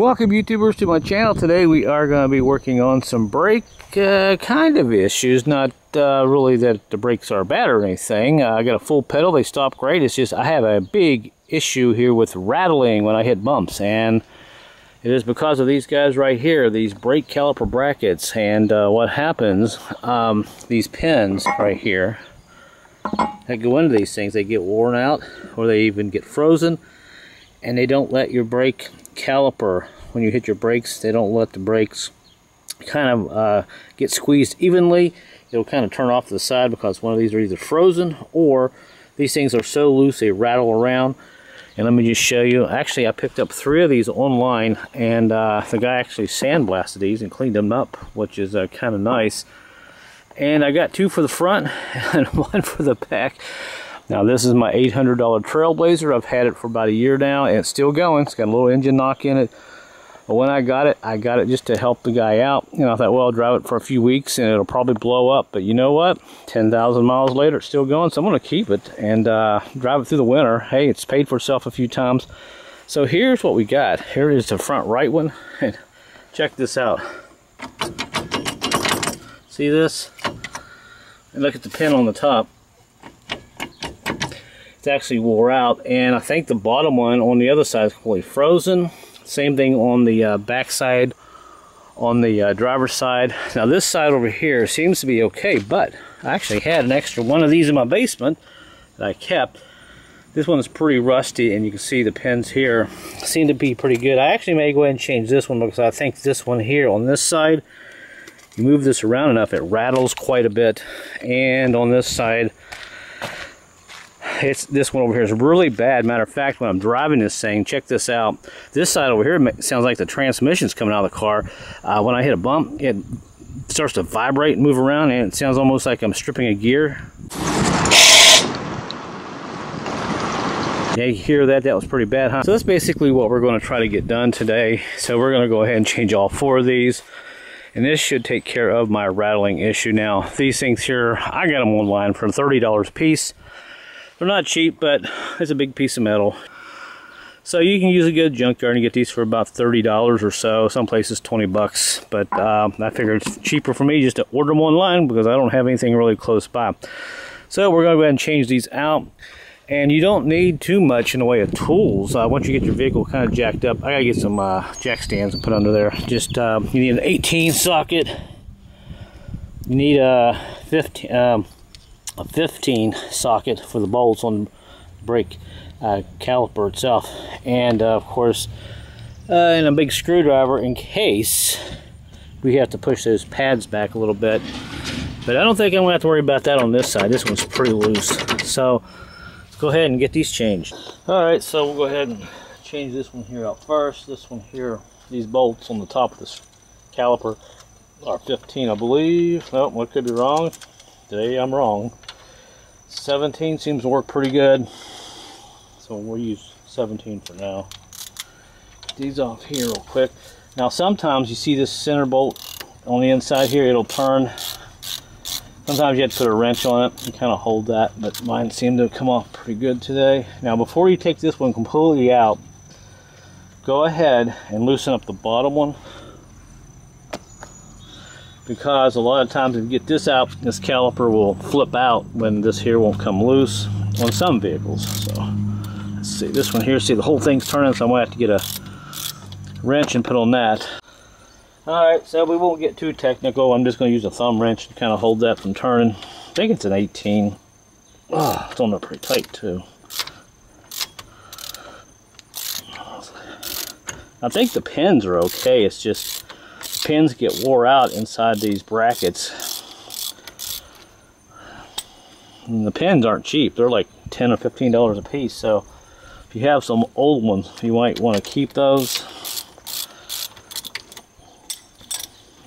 Welcome YouTubers to my channel. Today we are going to be working on some brake kind of issues. Not really that the brakes are bad or anything. I got a full pedal, they stop great. It's just I have a big issue here with rattling when I hit bumps, and it is because of these guys right here, these brake caliper brackets. And what happens, these pins right here that go into these things, they get worn out or they even get frozen, and they don't let your brake caliper, when you hit your brakes, they don't let the brakes kind of get squeezed evenly. It'll kind of turn off to the side because one of these are either frozen or these things are so loose they rattle around. And let me just show you. Actually, I picked up 3 of these online, and the guy actually sandblasted these and cleaned them up, which is kind of nice. And I got 2 for the front and 1 for the back. Now this is my $800 Trailblazer. I've had it for about a year now, and it's still going. It's got a little engine knock in it. But when I got it just to help the guy out. You know, I thought, well, I'll drive it for a few weeks and it'll probably blow up. But you know what? 10,000 miles later, it's still going. So I'm going to keep it and drive it through the winter. Hey, it's paid for itself a few times. So here's what we got. Here is the front right one. And check this out. See this? And look at the pin on the top. It's actually wore out, and I think the bottom one on the other side is completely frozen. Same thing on the back side, on the driver's side. Now this side over here seems to be okay, but I actually had an extra one of these in my basement that I kept. This one is pretty rusty, and you can see the pins here seem to be pretty good. I actually may go ahead and change this one because I think this one here on this side, you move this around enough, it rattles quite a bit. And on this side, this one over here is really bad. Matter of fact, when I'm driving this thing, check this out. This side over here sounds like the transmission's coming out of the car. When I hit a bump, it starts to vibrate and move around, and it sounds almost like I'm stripping a gear. Yeah, you hear that? That was pretty bad, huh? So that's basically what we're going to try to get done today. So we're going to go ahead and change all 4 of these, and this should take care of my rattling issue. Now, these things here, I got them online for $30 a piece. They're not cheap, but it's a big piece of metal. So you can use a good junkyard and get these for about $30 or so. Some places 20 bucks. But I figured it's cheaper for me just to order them online because I don't have anything really close by. So we're going to go ahead and change these out. And you don't need too much in the way of tools. Once you get your vehicle kind of jacked up, I got to get some jack stands and put under there. Just you need an 18 socket. You need a 15 socket for the bolts on the brake caliper itself, and of course and a big screwdriver in case we have to push those pads back a little bit. But I don't think I'm gonna have to worry about that on this side. This one's pretty loose, so let's go ahead and get these changed. All right, so we'll go ahead and change this one here out first. This one here, these bolts on the top of this caliper are 15, I believe. Nope, I could be wrong. Today I'm wrong. 17 seems to work pretty good, so we'll use 17 for now. Get these off here real quick. Now sometimes you see this center bolt on the inside here, it'll turn. Sometimes you have to put a wrench on it and kind of hold that, but mine seemed to come off pretty good today. Now before you take this one completely out, go ahead and loosen up the bottom one, because a lot of times if you get this out, this caliper will flip out when this here won't come loose on some vehicles. So let's see, this one here, see the whole thing's turning, so I'm gonna have to get a wrench and put on that. Alright, so we won't get too technical. I'm just gonna use a thumb wrench to kind of hold that from turning. I think it's an 18. Oh, it's on there pretty tight too. I think the pins are okay, it's just pins get wore out inside these brackets, and the pins aren't cheap. They're like $10 or $15 a piece, so if you have some old ones you might want to keep those.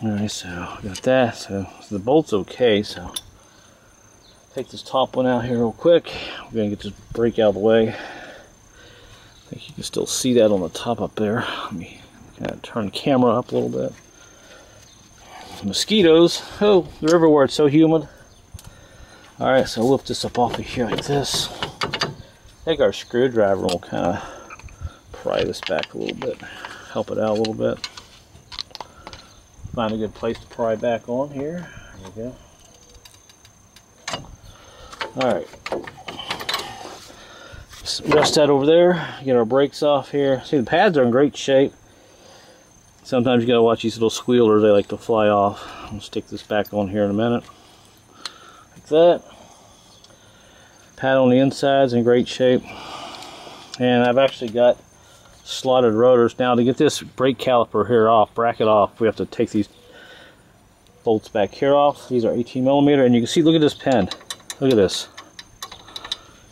Alright, so got that. So the bolt's okay, so take this top one out here real quick. We're gonna get this brake out of the way. I think you can still see that on the top up there. Let me kind of turn the camera up a little bit. Mosquitoes, oh, they're everywhere. It's so humid. Alright, so lift this up off of here like this. I think our screwdriver will kind of pry this back a little bit. help it out a little bit. Find a good place to pry back on here. There we go. Alright. Rest that over there. Get our brakes off here. See, the pads are in great shape. Sometimes you gotta watch these little squealers, they like to fly off. I'll stick this back on here in a minute. Like that. Pad on the inside's in great shape. And I've actually got slotted rotors. Now to get this brake caliper here off, bracket off, we have to take these bolts back here off. These are 18mm, and you can see, look at this pin. Look at this.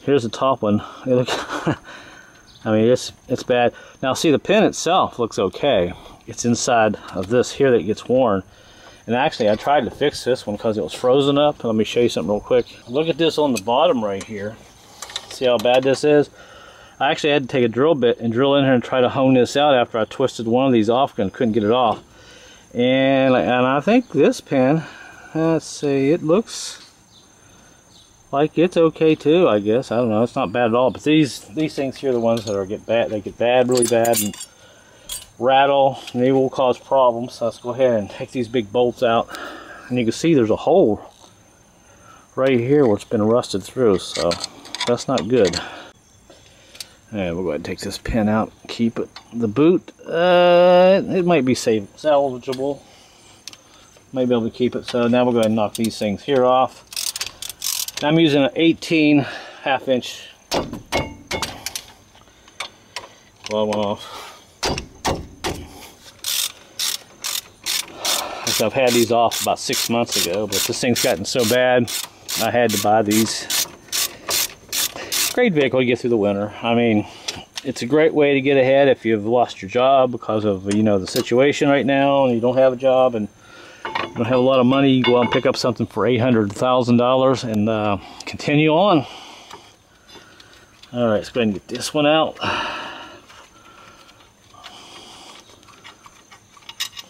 Here's the top one. Hey, look. I mean, it's bad. Now see, the pin itself looks okay. It's inside of this here that gets worn. And actually, I tried to fix this one because it was frozen up. Let me show you something real quick. Look at this on the bottom right here. See how bad this is? I actually had to take a drill bit and drill in here and try to hone this out after I twisted one of these off and couldn't get it off. And I think this pin, let's see, it looks like it's okay too, I guess. I don't know, it's not bad at all. But these things here are the ones that get bad. They get bad, really bad, and rattle, and they will cause problems. So let's go ahead and take these big bolts out. And you can see there's a hole right here where it's been rusted through, so that's not good. And we'll go ahead and take this pin out, keep it. The boot, it might be salvageable. Might be able to keep it. So now we'll go ahead and knock these things here off. I'm using an 18 1/2-inch. Well, one off. I've had these off about 6 months ago, but this thing's gotten so bad, I had to buy these. Great vehicle to get through the winter. I mean, it's a great way to get ahead if you've lost your job because of, you know, the situation right now, and you don't have a job and you don't have a lot of money. You go out and pick up something for $800,000 and continue on. All right, let's go ahead and get this one out.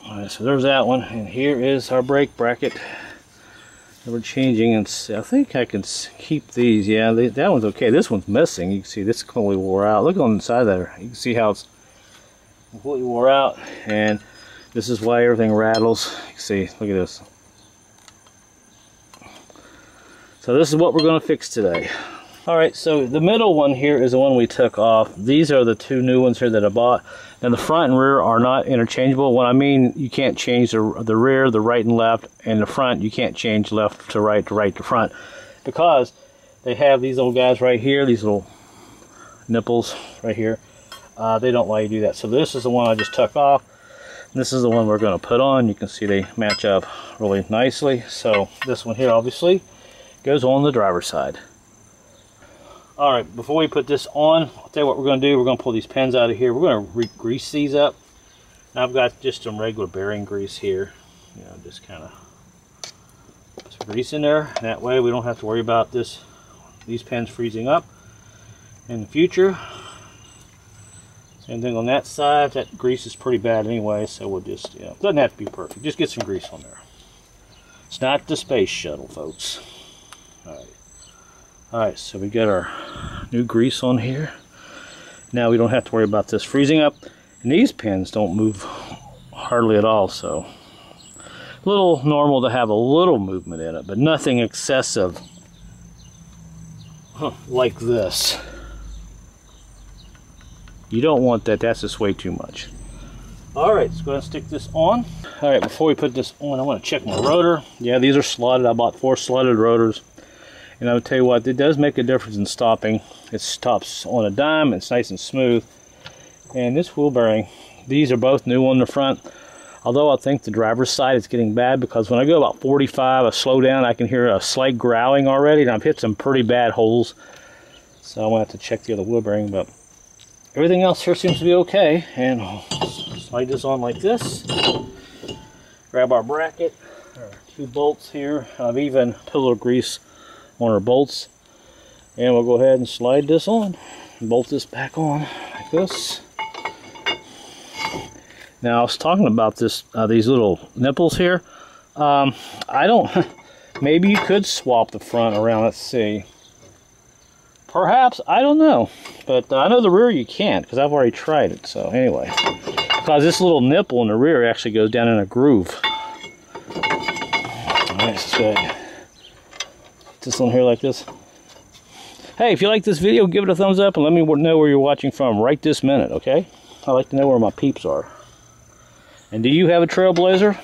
Alright, so there's that one, and here is our brake bracket that we're changing. And I think I can keep these. Yeah, that one's okay. This one's missing. You can see this completely wore out. Look on the side there. You can see how it's completely wore out, and this is why everything rattles. You can see, look at this. So this is what we're going to fix today. Alright, so the middle one here is the one we took off. These are the two new ones here that I bought. And the front and rear are not interchangeable. What I mean, you can't change the rear, the right and left, and the front, you can't change left to right to front. Because they have these little guys right here, these little nipples right here. They don't let you do that. So this is the one I just took off. This is the one we're going to put on. You can see they match up really nicely. So this one here obviously goes on the driver's side. Alright, before we put this on, I'll tell you what we're going to do. We're going to pull these pins out of here. We're going to grease these up. Now I've got just some regular bearing grease here. You know, just kind of put some grease in there. That way we don't have to worry about these pins freezing up in the future. Same thing on that side. That grease is pretty bad anyway, so we'll just, you know, doesn't have to be perfect. Just get some grease on there. It's not the space shuttle, folks. Alright. Alright, so we got our new grease on here. Now we don't have to worry about this freezing up. And these pins don't move hardly at all, so a little normal to have a little movement in it, but nothing excessive like this. You don't want that. That's just way too much. Alright, let's go ahead and stick this on. Alright, before we put this on, I want to check my rotor. Yeah, these are slotted. I bought 4 slotted rotors. And I would tell you what, it does make a difference in stopping. It stops on a dime, it's nice and smooth. And this wheel bearing, these are both new on the front. Although I think the driver's side is getting bad, because when I go about 45, I slow down, I can hear a slight growling already, and I've hit some pretty bad holes. So I'm going to have to check the other wheel bearing, but everything else here seems to be okay. And I'll slide this on like this. Grab our bracket, our 2 bolts here. I've even put a little grease on our bolts, and we'll go ahead and slide this on and bolt this back on like this. Now I was talking about this these little nipples here. I don't maybe you could swap the front around. Let's see, perhaps, I don't know, but I know the rear you can't, because I've already tried it. So anyway, because this little nipple in the rear actually goes down in a groove. Alright, so good. Put this on here like this. Hey, if you like this video, give it a thumbs up and let me know where you're watching from right this minute, okay? I like to know where my peeps are. And do you have a Trailblazer?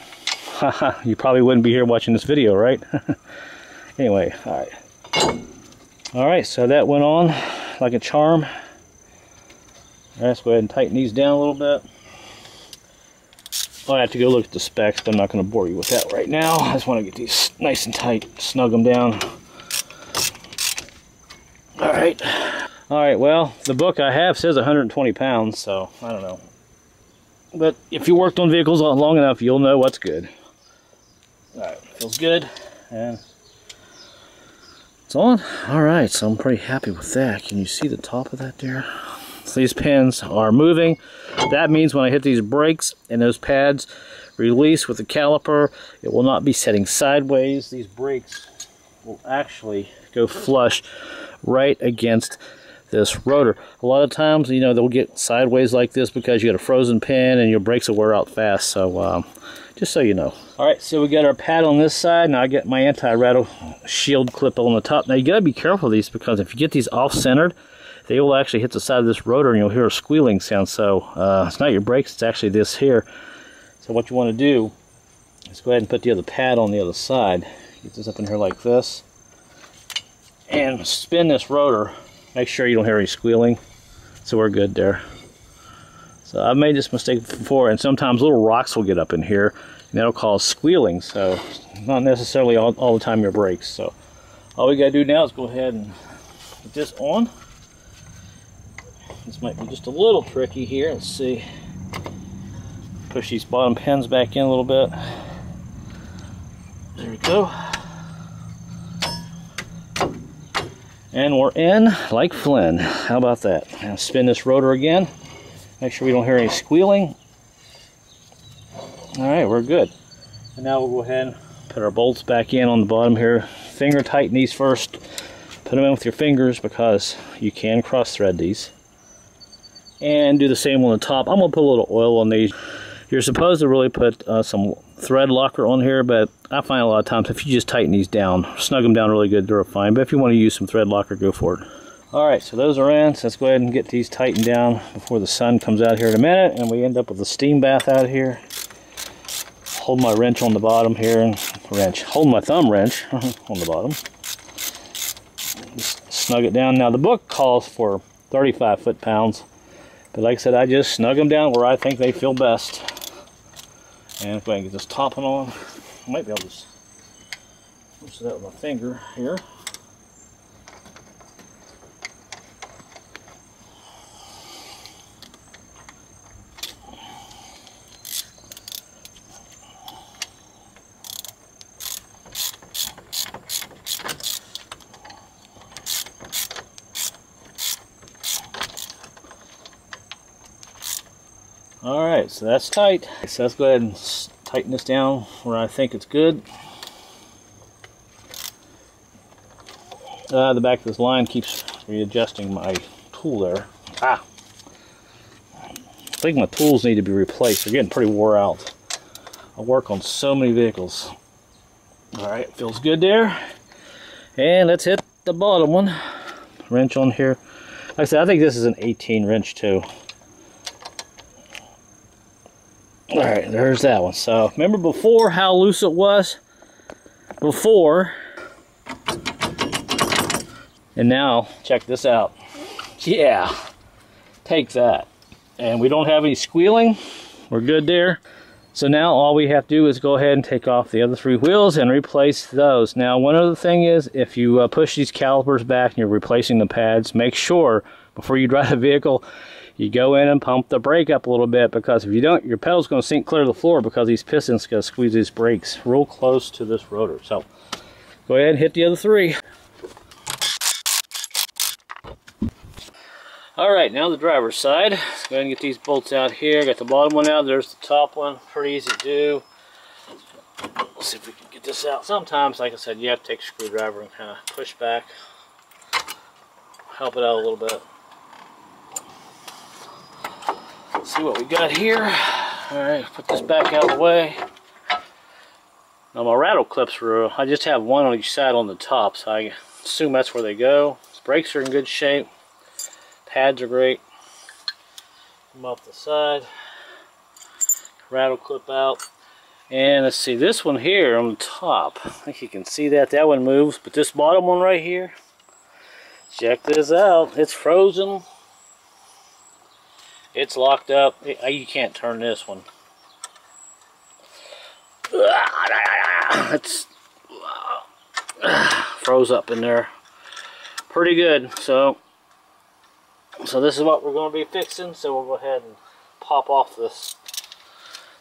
Haha, you probably wouldn't be here watching this video, right? Anyway, alright. Alright, so that went on like a charm. Alright, let's go ahead and tighten these down a little bit. I have to go look at the specs, but I'm not going to bore you with that right now. I just want to get these nice and tight, snug them down. Alright. Alright, well, the book I have says 120 pounds, so I don't know. But if you worked on vehicles long enough, you'll know what's good. Alright, feels good. And it's on. Alright, so I'm pretty happy with that. Can you see the top of that there? So these pins are moving. That means when I hit these brakes and those pads release with the caliper, it will not be setting sideways. These brakes will actually go flush right against this rotor. A lot of times, you know, they'll get sideways like this because you got a frozen pin and your brakes will wear out fast. So just so you know. Alright, so we got our pad on this side. Now I get my anti-rattle shield clip on the top. Now you gotta be careful of these because if you get these off-centered, they will actually hit the side of this rotor and you'll hear a squealing sound. So it's not your brakes, it's actually this here. So what you want to do is go ahead and put the other pad on the other side. Get this up in here like this. And spin this rotor. Make sure you don't hear any squealing. So we're good there. So I've made this mistake before, and sometimes little rocks will get up in here and that'll cause squealing. So not necessarily all the time your brakes. So all we gotta do now is go ahead and put this on. This might be just a little tricky here. Let's see. Push these bottom pins back in a little bit. There we go. And we're in like Flynn. How about that? Now spin this rotor again. Make sure we don't hear any squealing. Alright, we're good. And now we'll go ahead and put our bolts back in on the bottom here. Finger tighten these first. Put them in with your fingers because you can cross thread these. And do the same on the top. I'm going to put a little oil on these. You're supposed to really put some thread locker on here, but I find a lot of times if you just tighten these down, snug them down really good, they're fine. But if you want to use some thread locker, go for it. Alright, so those are in. So let's go ahead and get these tightened down before the sun comes out here in a minute and we end up with a steam bath out here. Hold my wrench on the bottom here, and hold my thumb wrench on the bottom. Just snug it down. Now the book calls for 35 foot-pounds. But like I said, I just snug them down where I think they feel best. And go ahead and get this topping on. I might be able to just push that with my finger here. Alright, so that's tight. So let's go ahead and tighten this down where I think it's good. The back of this line keeps readjusting my tool there. I think my tools need to be replaced. They're getting pretty wore out. I work on so many vehicles. Alright, feels good there. And let's hit the bottom one. Wrench on here. Like I said, I think this is an 18 wrench too. Alright, there's that one. So, remember before how loose it was? Before. And now, check this out. Yeah. Take that. And we don't have any squealing. We're good there. So now all we have to do is go ahead and take off the other three wheels and replace those. Now, one other thing is, if you push these calipers back and you're replacing the pads, make sure before you drive the vehicle, you go in and pump the brake up a little bit, because if you don't, your pedal's going to sink clear to the floor because these pistons going to squeeze these brakes real close to this rotor. So go ahead and hit the other three. Alright, now the driver's side. Let's go ahead and get these bolts out here. Got the bottom one out, there's the top one. Pretty easy to do. Let's see if we can get this out. Sometimes, like I said, you have to take a screwdriver and kind of push back. Help it out a little bit. Let's see what we got here. Alright, put this back out of the way. Now my rattle clips were, I just have one on each side on the top, so I assume that's where they go. These brakes are in good shape. Pads are great. Come off the side. Rattle clip out. And let's see, this one here on the top, I think you can see that. That one moves, but this bottom one right here, check this out. It's frozen. It's locked up. You can't turn this one. It's froze up in there pretty good. So this is what we're going to be fixing. So we'll go ahead and pop off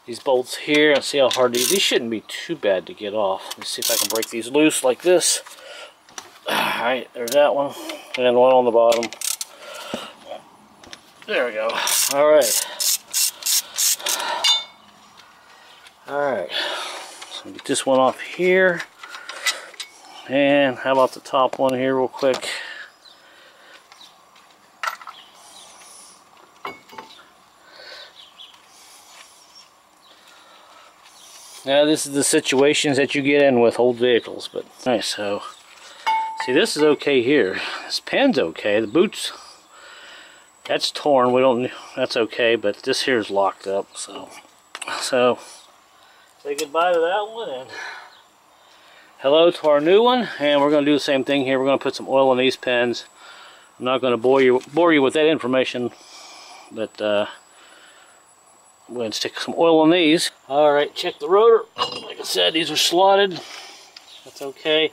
these bolts here and see how hard these shouldn't be too bad to get off. Let's see if I can break these loose like this. Alright, there's that one. And one on the bottom. There we go. Alright. Alright. So get this one off here. And how about the top one here real quick? Now this is the situations that you get in with old vehicles, but alright, so see, this is okay here. This pen's okay. The boots, that's torn. We don't. That's okay, but this here is locked up. So say goodbye to that one and hello to our new one. And we're going to do the same thing here. We're going to put some oil in these pens. I'm not going to bore you with that information, but we're going to stick some oil on these. All right, check the rotor. Like I said, these are slotted. That's okay.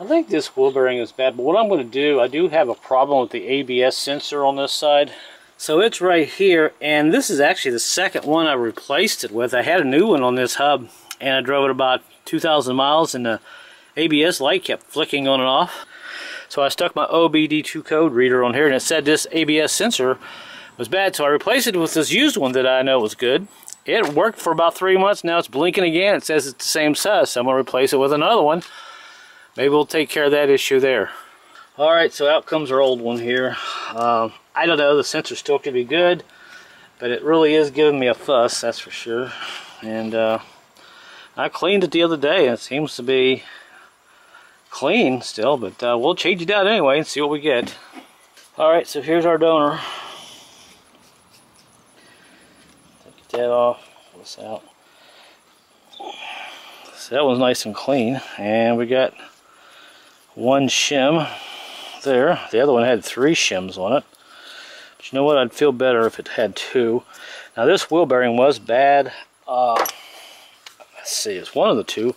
I think this wheel bearing is bad, but what I'm going to do, I do have a problem with the ABS sensor on this side. So it's right here, and this is actually the second one I replaced it with. I had a new one on this hub, and I drove it about 2,000 miles, and the ABS light kept flicking on and off. So I stuck my OBD2 code reader on here, and it said this ABS sensor was bad, so I replaced it with this used one that I know was good. It worked for about 3 months. Now it's blinking again. It says it's the same size, so I'm going to replace it with another one. Maybe we'll take care of that issue there. Alright, so out comes our old one here. I don't know, the sensor still could be good, but it really is giving me a fuss, that's for sure. And I cleaned it the other day, and it seems to be clean still, but we'll change it out anyway and see what we get. Alright, so here's our donor. Take that off, pull this out. So that one's nice and clean, and we got one shim there. The other one had 3 shims on it. But you know what? I'd feel better if it had 2. Now this wheel bearing was bad. Let's see, it's one of the 2.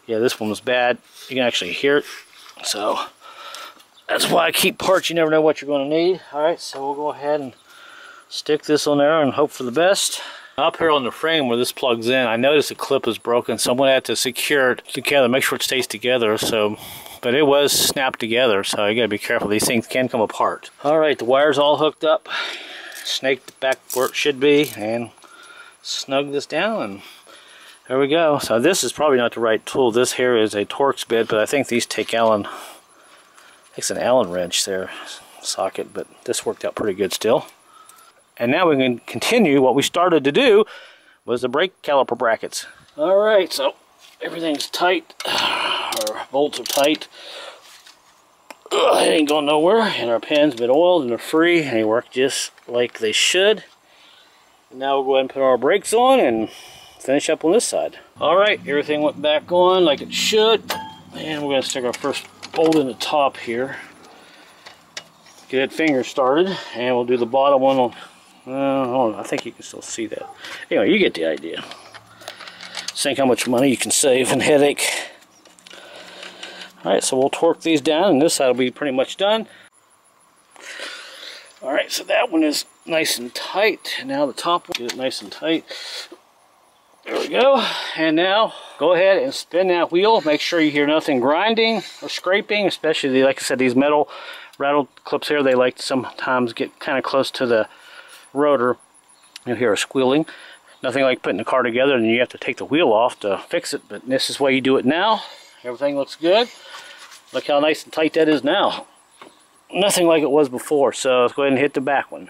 Yeah, this one was bad. You can actually hear it. So that's why I keep parts. You never know what you're going to need. Alright, so we'll go ahead and stick this on there and hope for the best. Up here on the frame where this plugs in, I noticed the clip is broken, so I'm going to have to secure it together, make sure it stays together. So, but it was snapped together, so you got to be careful. These things can come apart. All right, the wire's all hooked up, snaked back where it should be, and snug this down, and there we go. So this is probably not the right tool. This here is a Torx bit, but I think these take Allen. It's an Allen wrench there, socket, but this worked out pretty good still. And now we can continue what we started to do, was the brake caliper brackets. Alright, so everything's tight. Our bolts are tight. It ain't going nowhere. And our pins been oiled and they're free. And they work just like they should. And now we'll go ahead and put our brakes on and finish up on this side. Alright, everything went back on like it should. And we're going to stick our first bolt in the top here. Get that finger started. And we'll do the bottom one on... I think you can still see that. Anyway, you get the idea. Think how much money you can save and headache. Alright, so we'll torque these down, and this side will be pretty much done. Alright, so that one is nice and tight. And now the top one, get it nice and tight. There we go. And now, go ahead and spin that wheel. Make sure you hear nothing grinding or scraping, especially, like I said, these metal rattle clips here, they like to sometimes get kind of close to the rotor. You'll hear a squealing. Nothing like putting the car together and you have to take the wheel off to fix it, but this is the way you do it now. Everything looks good. Look how nice and tight that is now. Nothing like it was before, so let's go ahead and hit the back one.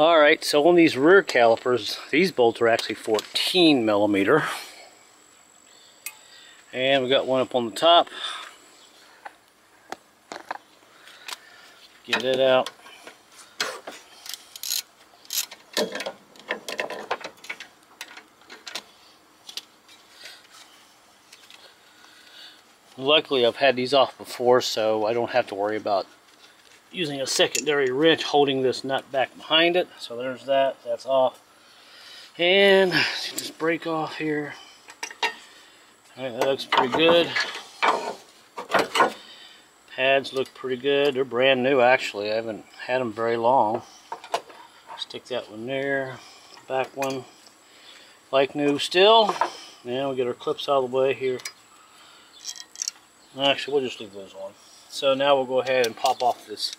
Alright, so on these rear calipers, these bolts are actually 14 millimeter. And we got one up on the top. Get it out. Luckily I've had these off before, so I don't have to worry about using a secondary wrench holding this nut back behind it. So there's that, that's off. And get this brake off here. Alright, that looks pretty good. Pads look pretty good. They're brand new actually. I haven't had them very long. Stick that one there. Back one like new still. Now we get our clips out of the way here. Actually, we'll just leave those on. So now we'll go ahead and pop off this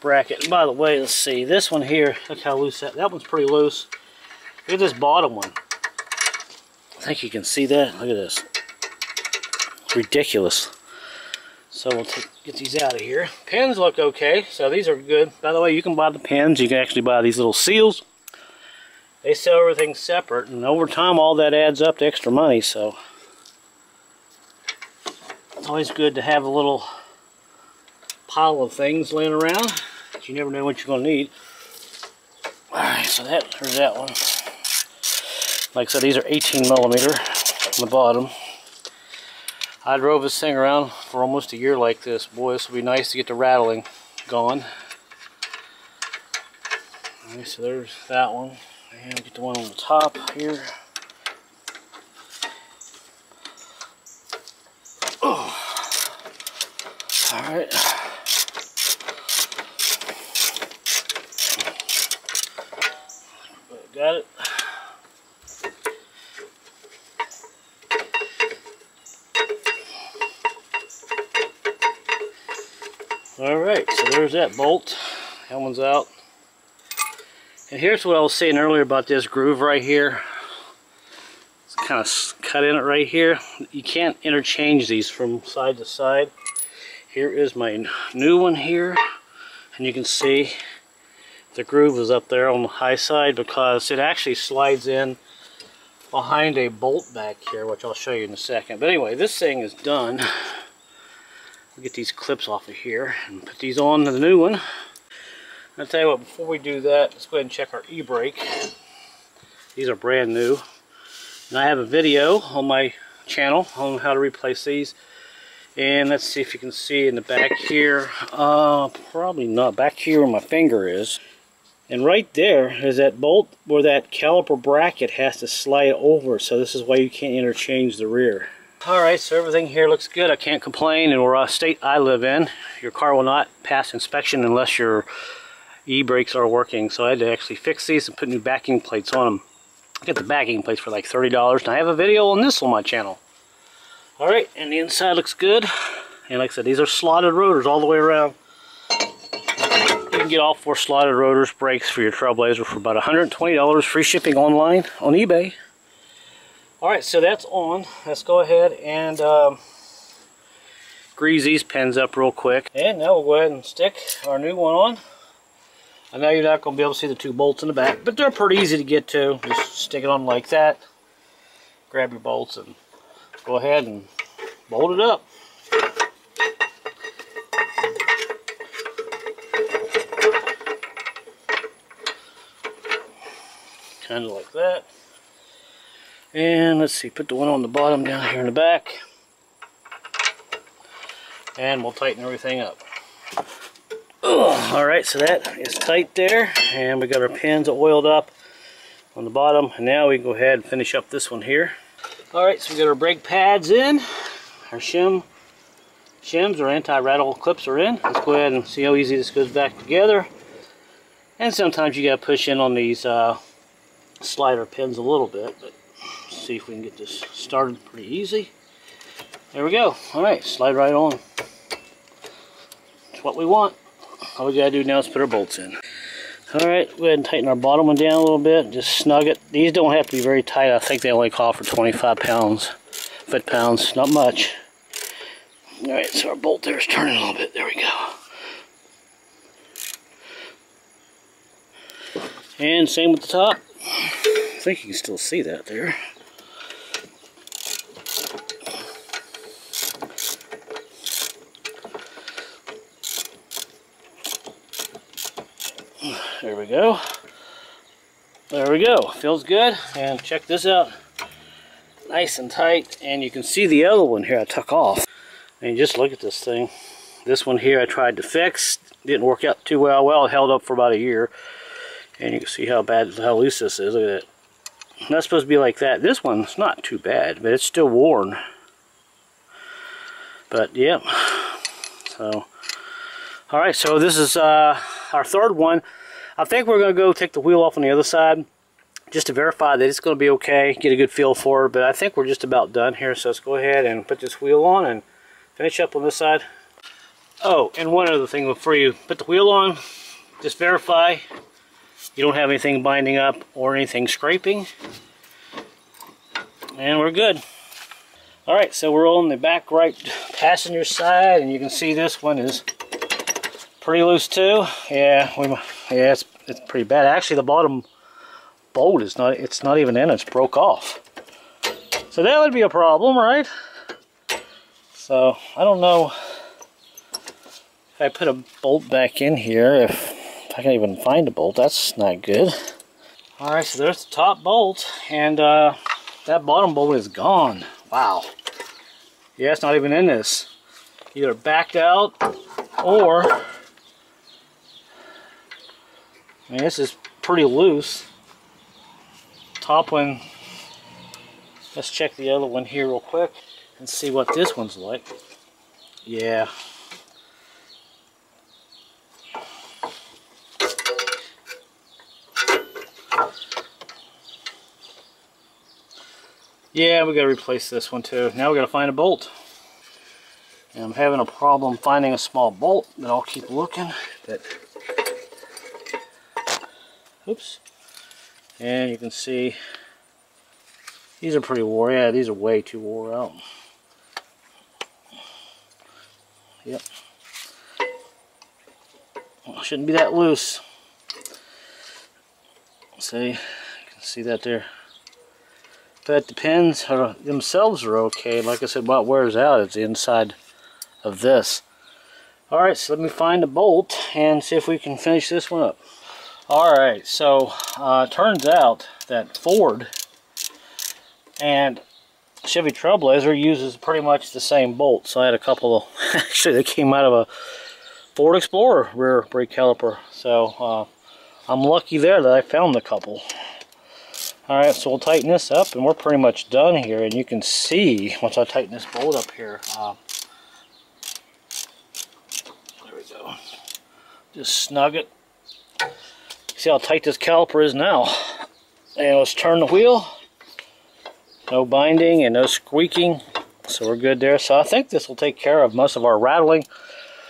bracket. And by the way, let's see. This one here, look how loose that one's pretty loose. Look at this bottom one. I think you can see that. Look at this. It's ridiculous. So we'll get these out of here. Pins look okay, so these are good. By the way, you can buy the pins. You can actually buy these little seals. They sell everything separate, and over time all that adds up to extra money, so it's always good to have a little pile of things laying around. You never know what you're going to need. Alright, so there's that one. Like I said, these are 18 millimeter on the bottom. I drove this thing around for almost a year like this. Boy, this will be nice to get the rattling gone. Alright, so there's that one. And we'll get the one on the top here. Oh. Alright. Got it. Alright, so there's that bolt. That one's out. And here's what I was saying earlier about this groove right here. It's kind of cut in it right here. You can't interchange these from side to side. Here is my new one here. And you can see the groove is up there on the high side because it actually slides in behind a bolt back here, which I'll show you in a second. But anyway, this thing is done. We'll get these clips off of here and put these on to the new one. I'll tell you what, before we do that, let's go ahead and check our e-brake. These are brand new. And I have a video on my channel on how to replace these. And let's see if you can see in the back here. Probably not. Back here where my finger is. And right there is that bolt where that caliper bracket has to slide over. So this is why you can't interchange the rear. Alright, so everything here looks good. I can't complain. And where state I live in, your car will not pass inspection unless your e-brakes are working. So I had to actually fix these and put new backing plates on them. I got the backing plates for like $30. And I have a video on this on my channel. Alright, and the inside looks good. And like I said, these are slotted rotors all the way around. You can get all 4 slotted rotors brakes for your Trailblazer for about $120, free shipping online on eBay. Alright, so that's on. Let's go ahead and grease these pins up real quick. And now we'll go ahead and stick our new one on. I know you're not going to be able to see the 2 bolts in the back, but they're pretty easy to get to. Just stick it on like that. Grab your bolts and go ahead and bolt it up. Kind of like that. And let's see, put the one on the bottom down here in the back. And we'll tighten everything up. Alright, so that is tight there. And we got our pins oiled up on the bottom. And now we can go ahead and finish up this one here. Alright, so we got our brake pads in. Our shims or anti-rattle clips are in. Let's go ahead and see how easy this goes back together. And sometimes you got to push in on these slider pins a little bit, but let's see if we can get this started pretty easy. There we go. Alright, slide right on. That's what we want. All we gotta do now is put our bolts in. Alright, go ahead and tighten our bottom one down a little bit. Just snug it. These don't have to be very tight. I think they only call for 25 pounds, foot-pounds, not much. Alright, so our bolt there is turning a little bit. There we go. And same with the top. I think you can still see that there. There we go. There we go. Feels good. And check this out. Nice and tight. And you can see the other one here I took off. And just look at this thing. This one here I tried to fix. Didn't work out too well. Well, it held up for about a year. And you can see how loose this is. Look at that. Not supposed to be like that. This one's not too bad, but it's still worn. But, yep. So, alright, so this is our third one. I think we're going to go take the wheel off on the other side just to verify that it's going to be okay, get a good feel for it. But I think we're just about done here, so let's go ahead and put this wheel on and finish up on this side. Oh, and one other thing before you put the wheel on, just verify you don't have anything binding up or anything scraping. And we're good. Alright, so we're on the back right passenger side, and you can see this one is pretty loose too. Yeah, it's pretty bad. Actually, the bottom bolt is not even in, it's broke off. So that would be a problem, right? So I don't know if I put a bolt back in here, if I can even find a bolt. That's not good. Alright, so there's the top bolt, and that bottom bolt is gone. Wow. Yeah, it's not even in this. Either backed out or, I mean, this is pretty loose. Top one, let's check the other one here real quick and see what this one's like. Yeah. Yeah, we gotta replace this one too. Now we gotta find a bolt. And I'm having a problem finding a small bolt, but I'll keep looking. But oops. And you can see these are pretty wore. Yeah, these are way too wore out. Yep. Well, shouldn't be that loose. See, you can see that there. But it depends. Themselves are okay. Like I said, what wears out is the inside of this. Alright, so let me find a bolt and see if we can finish this one up. Alright, so turns out that Ford and Chevy Trailblazer uses pretty much the same bolt. So I had a couple of, actually they came out of a Ford Explorer rear brake caliper. So I'm lucky there that I found a couple. Alright, so we'll tighten this up and we're pretty much done here. And you can see, once I tighten this bolt up here, there we go. Just snug it. See how tight this caliper is now. And let's turn the wheel. No binding and no squeaking. So we're good there. So I think this will take care of most of our rattling.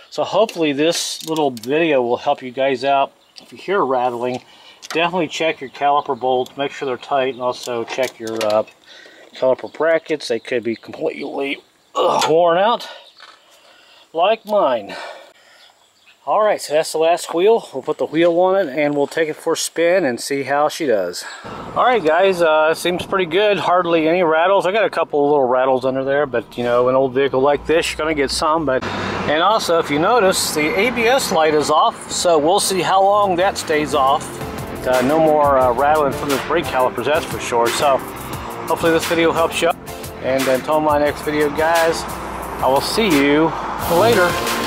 So hopefully this little video will help you guys out. If you hear rattling, definitely check your caliper bolts. Make sure they're tight. And also check your caliper brackets. They could be completely worn out. Like mine. Alright, so that's the last wheel. We'll put the wheel on it and we'll take it for a spin and see how she does. Alright guys, seems pretty good. Hardly any rattles. I got a couple of little rattles under there, but you know, an old vehicle like this, you're going to get some. And also, if you notice, the ABS light is off, so we'll see how long that stays off. No more rattling from the brake calipers, that's for sure. So, hopefully this video helps you. And until my next video, guys, I will see you later.